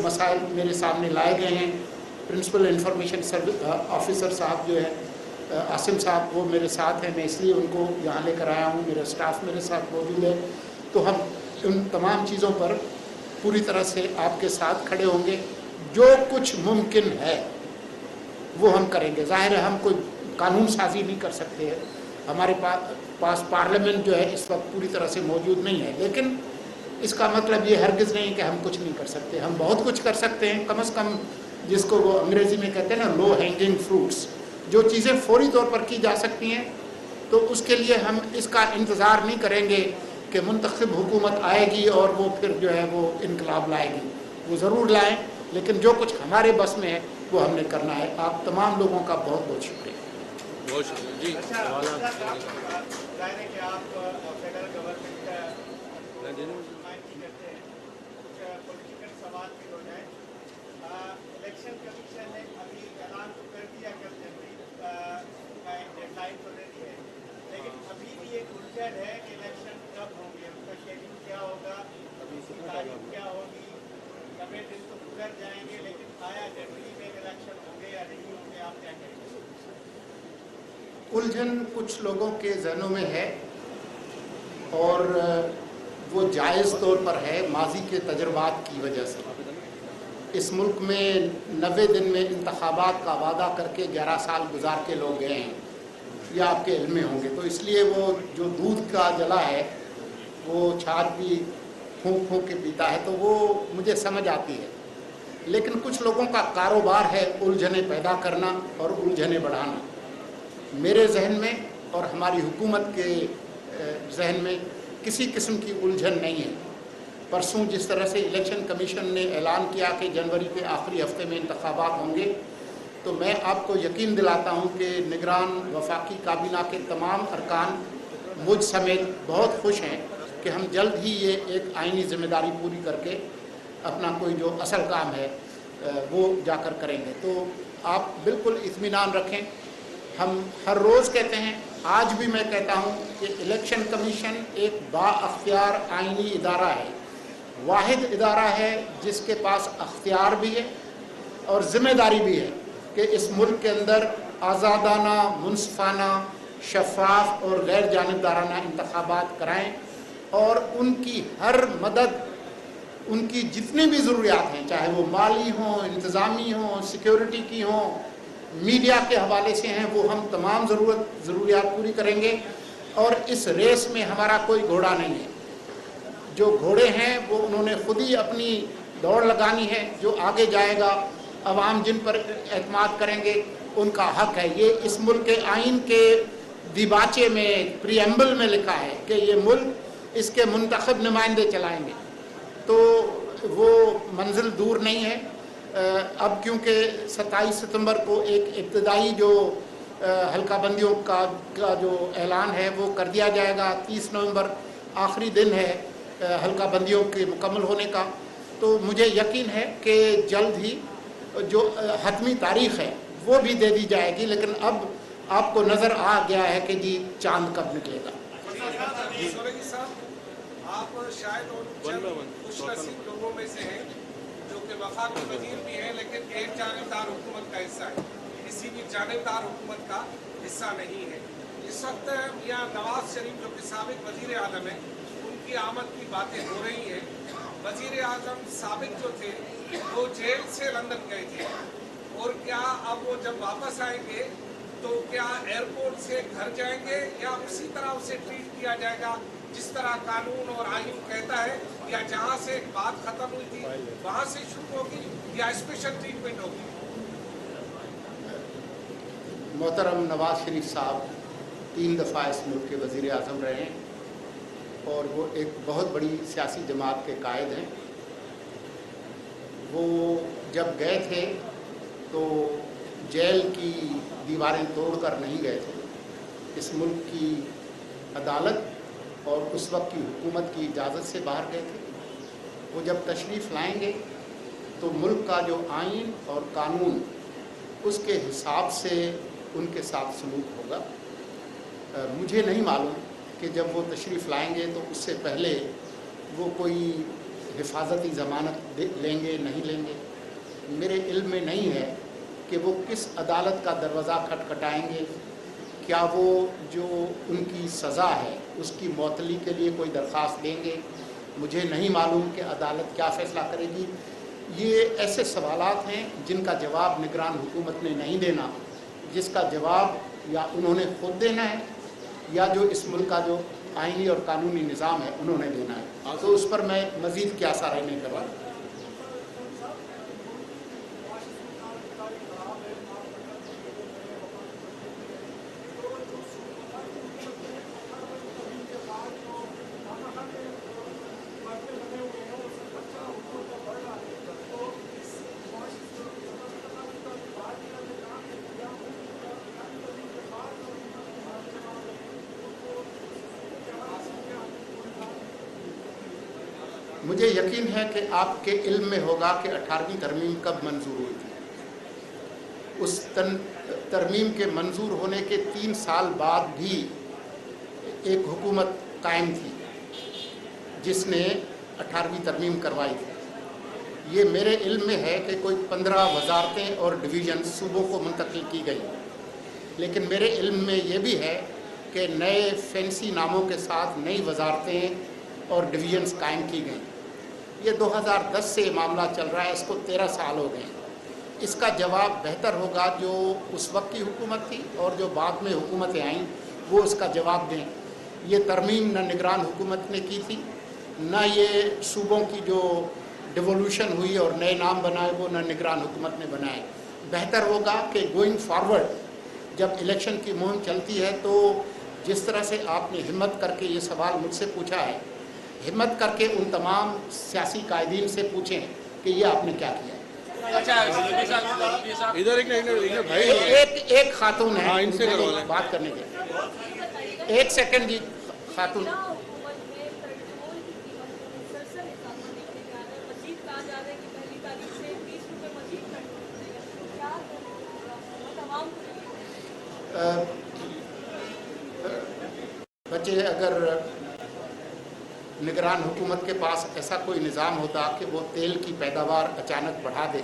मसाइल मेरे सामने लाए गए हैं। प्रिंसिपल इंफॉर्मेशन सर्विस ऑफिसर साहब जो है आसिम साहब, वो मेरे साथ हैं, मैं इसलिए उनको यहाँ लेकर आया हूँ, मेरा स्टाफ मेरे साथ मौजूद है। तो हम उन तमाम चीज़ों पर पूरी तरह से आपके साथ खड़े होंगे। जो कुछ मुमकिन है वो हम करेंगे। ज़ाहिर है हम कोई कानून साजी नहीं कर सकते हैं, हमारे पास पार्लियामेंट जो है इस वक्त पूरी तरह से मौजूद नहीं है, लेकिन इसका मतलब ये हरगिज़ नहीं कि हम कुछ नहीं कर सकते। हम बहुत कुछ कर सकते हैं, कम से कम जिसको वो अंग्रेज़ी में कहते हैं ना लो हैंगिंग फ्रूट्स, जो चीज़ें फौरी तौर पर की जा सकती हैं, तो उसके लिए हम इसका इंतज़ार नहीं करेंगे कि मुंतखब हुकूमत आएगी और वो फिर जो है वो इनकलाब लाएगी। वो ज़रूर लाएं, लेकिन जो कुछ हमारे बस में है वो हमने करना है। आप तमाम लोगों का बहुत बहुत शुक्रिया। बहुत शुक्रिया जी। इलेक्शन कमीशन ने अभी ऐलान तो कर दिया कल जनवरी का एक डेडलाइन तो दे दी है, लेकिन अभी भी एक उलझन है कि इलेक्शन कब होंगे, उसका शेड्यूल क्या होगा, उसकी तारीख क्या होगी। नब्बे दिन तो गुजर जाएंगे, लेकिन आया जनवरी में इलेक्शन होंगे या नहीं होंगे, आप क्या कहेंगे? उलझन कुछ लोगों के जहनों में है और वो जायज़ तौर पर है माजी के तजर्बात की वजह से। इस मुल्क में 90 दिन में इंतखाबात का वादा करके 11 साल गुजार के लोग गए हैं, ये आपके इल्म में होंगे। तो इसलिए वो जो दूध का जला है वो छाछ भी फूंक फूंक के पीता है, तो वो मुझे समझ आती है। लेकिन कुछ लोगों का कारोबार है उलझने पैदा करना और उलझने बढ़ाना। मेरे जहन में और हमारी हुकूमत के जहन में किसी किस्म की उलझन नहीं है। परसों जिस तरह से इलेक्शन कमीशन ने ऐलान किया कि जनवरी के आखिरी हफ्ते में इंतखाबात होंगे, तो मैं आपको यकीन दिलाता हूं कि निगरान वफाकी काबीना के तमाम अरकान मुझ समेत बहुत खुश हैं कि हम जल्द ही ये एक आइनी जिम्मेदारी पूरी करके अपना कोई जो असल काम है वो जाकर करेंगे। तो आप बिल्कुल इत्मीनान रखें। हम हर रोज़ कहते हैं, आज भी मैं कहता हूं कि इलेक्शन कमीशन एक बाअख्तियार आइनी इदारा है, वाहिद इदारा है जिसके पास अख्तियार भी है और ज़िम्मेदारी भी है कि इस मुल्क के अंदर आज़ादाना, मुनसफ़ाना, शफाफ और गैर जानिबदाराना इंतखाबात कराएँ और उनकी हर मदद, उनकी जितनी भी ज़रूरियात हैं, चाहे वो माली हों, इंतज़ामी हों, सिक्योरिटी की हों, मीडिया के हवाले से हैं, वो हम तमाम ज़रूरियात पूरी करेंगे। और इस रेस में हमारा कोई घोड़ा नहीं है। जो घोड़े हैं वो उन्होंने खुद ही अपनी दौड़ लगानी है। जो आगे जाएगा, अवाम जिन पर एतमाद करेंगे उनका हक है। ये इस मुल्क के आइन के दिबाचे में, प्रीएम्बल में लिखा है कि ये मुल्क इसके मुंतखब नुमाइंदे चलाएंगे। तो वो मंजिल दूर नहीं है। अब क्योंकि 27 सितंबर को एक इब्तदाई जो हल्का बंदियों का जो ऐलान है वो कर दिया जाएगा। 30 नवंबर आखिरी दिन है हल्का बंदियों के मुकम्मल होने का। तो मुझे यकीन है कि जल्द ही जो हतमी तारीख़ है वो भी दे दी जाएगी। लेकिन अब आपको नज़र आ गया है कि जी चांद कब निकलेगा। आप शायद खुशनसीब लोगों में से हैं जो कि वफाकी वजीर भी हैं, लेकिन एक जानिबदार हुकूमत का हिस्सा है, किसी भी जानिबदार हुकूमत का हिस्सा नहीं है। इस वक्त यहाँ नवाज शरीफ जो कि साबिक वजीर आज़म है, उनकी आमद की बातें हो रही हैं। वजीर आज़म साबिक जो थे वो जेल से लंदन गए थे, और क्या अब वो जब वापस आएंगे तो क्या एयरपोर्ट से घर जाएंगे या उसी तरह उसे ट्रीट किया जाएगा जिस तरह कानून और आइन कहता है, या जहां से बात खत्म हुई थी वहां से शुरू होगी या स्पेशल ट्रीटमेंट होगी? मोहतरम नवाज शरीफ साहब 3 दफ़ा इस मुल्क के वज़ीर आज़म रहे हैं और वो एक बहुत बड़ी सियासी जमात के कायद हैं। वो जब गए थे तो जेल की दीवारें तोड़कर नहीं गए थे। इस मुल्क की अदालत और उस वक्त की हुकूमत की इजाज़त से बाहर गए थे। वो जब तशरीफ़ लाएंगे तो मुल्क का जो आइन और कानून उसके हिसाब से उनके साथ सलूक होगा। मुझे नहीं मालूम कि जब वो तशरीफ़ लाएंगे तो उससे पहले वो कोई हिफाजती ज़मानत लेंगे नहीं लेंगे। मेरे इल्म में नहीं है कि वो किस अदालत का दरवाज़ा खटखटाएंगे, क्या वो जो उनकी सज़ा है उसकी मअतली के लिए कोई दरख्वास्त देंगे। मुझे नहीं मालूम कि अदालत क्या फ़ैसला करेगी। ये ऐसे सवालात हैं जिनका जवाब निगरान हुकूमत ने नहीं देना, जिसका जवाब या उन्होंने खुद देना है या जो इस मुल्क का जो आईनी और कानूनी निज़ाम है उन्होंने देना है। तो उस पर मैं मज़ीद क्या सारा नहीं कर रहा। मुझे यकीन है कि आपके इल्म में होगा कि 18वीं तरमीम कब मंजूर हुई थी। उस तरमीम के मंजूर होने के 3 साल बाद भी एक हुकूमत कायम थी जिसने 18वीं तरमीम करवाई थी। ये मेरे इल्म में है कि कोई 15 वजारतें और डिवीज़न सूबों को मुंतकिल की गई, लेकिन मेरे इल्म में ये भी है कि नए फैंसी नामों के साथ नई वजारतें और डिवीज़न्स कायम की गई। ये 2010 से मामला चल रहा है, इसको 13 साल हो गए। इसका जवाब बेहतर होगा जो उस वक्त की हुकूमत थी और जो बाद में हुकूमतें आईं वो इसका जवाब दें। ये तरमीम न निगरान हुकूमत ने की थी, न ये सूबों की जो डिवोल्यूशन हुई और नए नाम बनाए वो न निगरान हुकूमत ने बनाए। बेहतर होगा कि गोइंग फॉरवर्ड जब इलेक्शन की मुहिम चलती है तो जिस तरह से आपने हिम्मत करके ये सवाल मुझसे पूछा है, हिम्मत करके उन तमाम सियासी कायदीन से पूछें कि ये आपने क्या किया। इधर एक भाई एक खातून है, हाँ, इनसे करवा लें। बात करने के। एक सेकंड जी, खातून। बच्चे अगर निगरान हुकूमत के पास ऐसा कोई निज़ाम होता कि वो तेल की पैदावार अचानक बढ़ा दे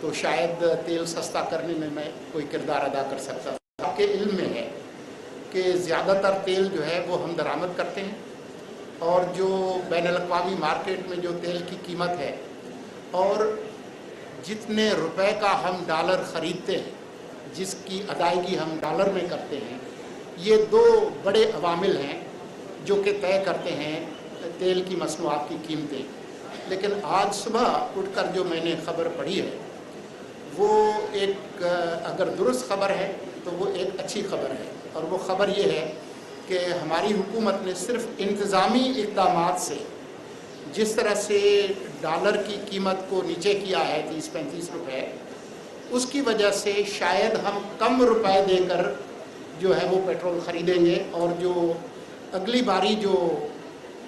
तो शायद तेल सस्ता करने में मैं कोई किरदार अदा कर सकता। आपके इल्म में है कि ज़्यादातर तेल जो है वो हम दरामद करते हैं और जो बैनुल-अक़वामी मार्केट में जो तेल की कीमत है और जितने रुपए का हम डॉलर ख़रीदते हैं, जिसकी अदायगी हम डॉलर में करते हैं, ये 2 बड़े अवामिल हैं जो कि तय करते हैं तेल की मसनूआत की कीमतें। लेकिन आज सुबह उठकर जो मैंने ख़बर पढ़ी है वो एक अगर दुरुस्त ख़बर है तो वो एक अच्छी ख़बर है, और वो ख़बर ये है कि हमारी हुकूमत ने सिर्फ इंतज़ामी इक़दामात से जिस तरह से डॉलर की कीमत को नीचे किया है 30-35 रुपए, उसकी वजह से शायद हम कम रुपए देकर जो है वो पेट्रोल ख़रीदेंगे और जो अगली बारी जो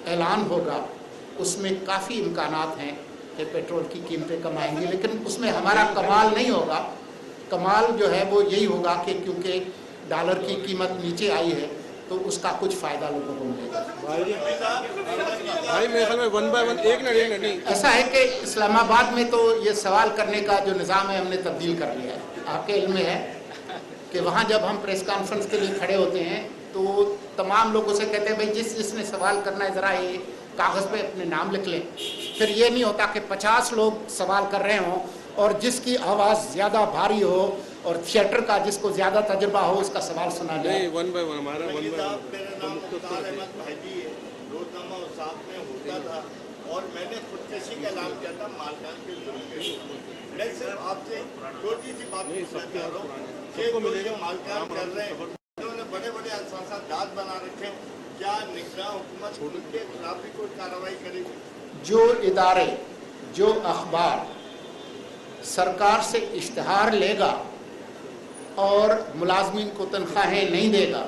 ऐलान होगा उसमें काफ़ी इम्कानात हैं कि पेट्रोल की कीमतें कम आएंगी, लेकिन उसमें हमारा कमाल नहीं होगा। कमाल जो है वो यही होगा कि क्योंकि डॉलर की कीमत नीचे आई है तो उसका कुछ फ़ायदा लोगों को मिलेगा। भाई मेरे ख्याल में 1 बाय 1 एक नहीं ऐसा है कि इस्लामाबाद में तो ये सवाल करने का जो निज़ाम है हमने तब्दील कर लिया है। आपके इल्म में है कि वहाँ जब हम प्रेस कॉन्फ्रेंस के लिए खड़े होते हैं तो तमाम लोगों से कहते हैं भाई जिसने सवाल करना है ज़रा ये कागज़ पे अपने नाम लिख लें। फिर ये नहीं होता कि 50 लोग सवाल कर रहे हों और जिसकी आवाज़ ज़्यादा भारी हो और थिएटर का जिसको ज़्यादा तजुर्बा हो उसका सवाल सुना जाए। नहीं 1 बाय 1 हमारा 1 बाय 1 मेरा नाम मुख्तार अहमद भाईजी है, रोजनामा और साथ में होता था और मैंने खुदकशी का ऐलान किया था मालकान के जुर्म। मैं सिर्फ आपसे छोटी सी बात पूछना चाह रहा हूँ कि जो मालकान कर रहे हैं उन्होंने बड़े बड़े असासात बना रखे हैं, क्या निगरान हुकूमत उनके खिलाफ भी कोई कार्रवाई करेगी? जो इदारे जो अखबार सरकार से इश्तहार लेगा और मुलाजमीन को तनख्वाहें नहीं देगा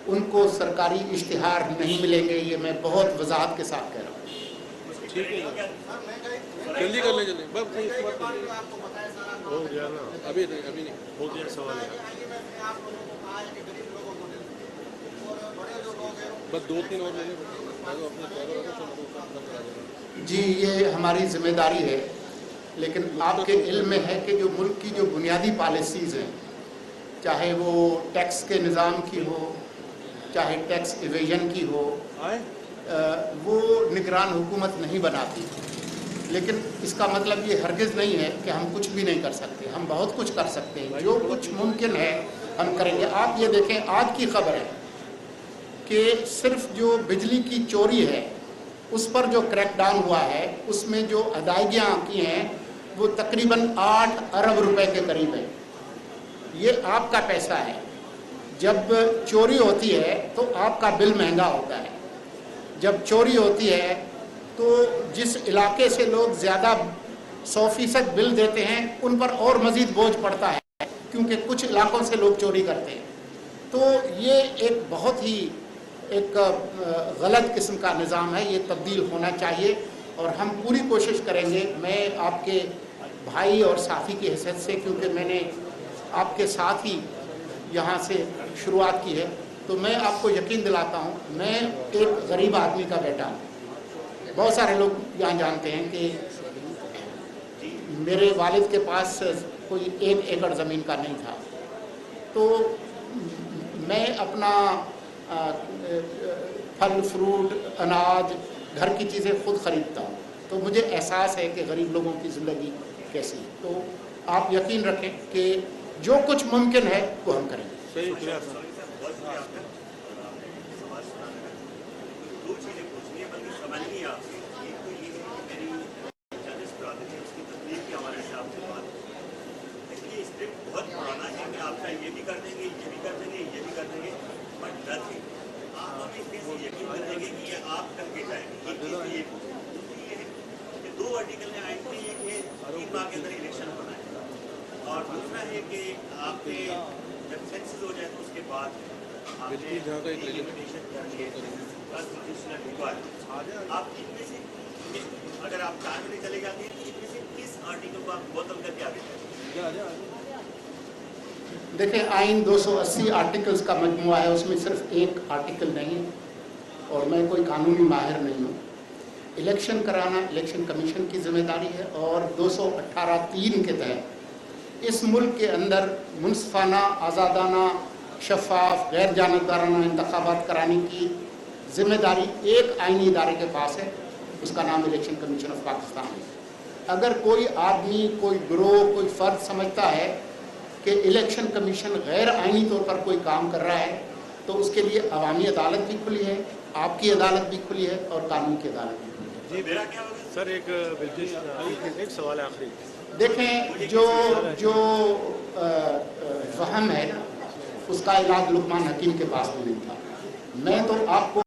उनको सरकारी इश्तहार नहीं मिलेंगे। ये मैं बहुत वजाहत के साथ कह रहा हूँ। ठीक है, जल्दी कर ले जल्दी हो गया ना, अभी नहीं हो गया सवाल है। बस 2-3 और लेने पड़ेंगे अपने ड्राइवर को सब करा देना। जी, ये हमारी जिम्मेदारी है, लेकिन आपके इल्म में है कि जो मुल्क की जो बुनियादी पॉलिसीज़ हैं, चाहे वो टैक्स के निज़ाम की हो, चाहे टैक्स इवेजन की हो, वो निगरान हुकूमत नहीं बनाती। लेकिन इसका मतलब ये हरगिज़ नहीं है कि हम कुछ भी नहीं कर सकते। हम बहुत कुछ कर सकते हैं, जो कुछ मुमकिन है हम करेंगे। आप ये देखें, आज की खबर है कि सिर्फ जो बिजली की चोरी है उस पर जो क्रैकडाउन हुआ है, उसमें जो अदायगियाँ की हैं वो तकरीबन 8 अरब रुपए के करीब है। ये आपका पैसा है। जब चोरी होती है तो आपका बिल महंगा होता है। जब चोरी होती है तो जिस इलाके से लोग ज़्यादा 100% बिल देते हैं उन पर और मज़ीद बोझ पड़ता है, क्योंकि कुछ इलाकों से लोग चोरी करते हैं। तो ये एक बहुत ही एक गलत किस्म का निज़ाम है, ये तब्दील होना चाहिए और हम पूरी कोशिश करेंगे। मैं आपके भाई और साथी की हैसियत से, क्योंकि मैंने आपके साथ ही यहाँ से शुरुआत की है, तो मैं आपको यकीन दिलाता हूँ, मैं एक गरीब आदमी का बेटा हूँ। बहुत सारे लोग यहाँ जानते हैं कि मेरे वालिद के पास कोई 1 एकड़ ज़मीन का नहीं था, तो मैं अपना फल फ्रूट अनाज घर की चीज़ें खुद ख़रीदता हूँ। तो मुझे एहसास है कि गरीब लोगों की ज़िंदगी कैसी है। तो आप यकीन रखें कि जो कुछ मुमकिन है वो हम करेंगे। सही, शुक्रिया सर। दो चीज़ें पूछनी है, बल्कि समझ नहीं आपसे। एक तो ये है कि मेरी जर्नलिस्ट ब्रादर ने उसकी तकलीफ की हमारे से आपसे बात की, लेकिन ये स्क्रिप्ट बहुत पुराना है कि आपका ये भी कर देंगे, ये भी कर देंगे, ये भी कर देंगे, बट नथिंग। आप हमें कैसे यकीन करेंगे कि ये आप करके जाएंगे? एक चीज़ ये दूसरी ये है कि 2 आर्टिकल ने आइन में, एक है 3 माह के अंदर इलेक्शन होना है, और दूसरा है कि आपके जब सेंसस हो जाए तो उसके बाद आपने इन्विटेशन करनी है। आप इनमें से अगर आप टाइम में चले जाते हैं तो इनमें से किस आर्टिकल को आप बोतल करके आगे जाएंगे? देखिए, आइन 280 आर्टिकल्स का मजमुआ है, उसमें सिर्फ एक आर्टिकल नहीं है, और मैं कोई कानूनी माहिर नहीं हूँ। इलेक्शन कराना इलेक्शन कमीशन की जिम्मेदारी है, और 218(3) के तहत इस मुल्क के अंदर मुनसिफाना, आज़ादाना, शफाफ, गैर जानबदाराना इंतखाबात कराने की जिम्मेदारी एक आइनी इदारे के पास है, उसका नाम इलेक्शन कमीशन ऑफ पाकिस्तान है। अगर कोई आदमी, कोई ग्रोह, कोई फ़र्द समझता है कि इलेक्शन कमीशन गैर आइनी तौर पर कोई काम कर रहा है, तो उसके लिए अवामी अदालत भी खुली है, आपकी अदालत भी खुली है, और कानून की अदालत भी खुली है। जी, मेरा क्या होगा सर, एक सवाल है आखिरी। देखें, जो वहम है ना, उसका इलाज लुकमान हकीम के पास भी नहीं था। मैं तो आपको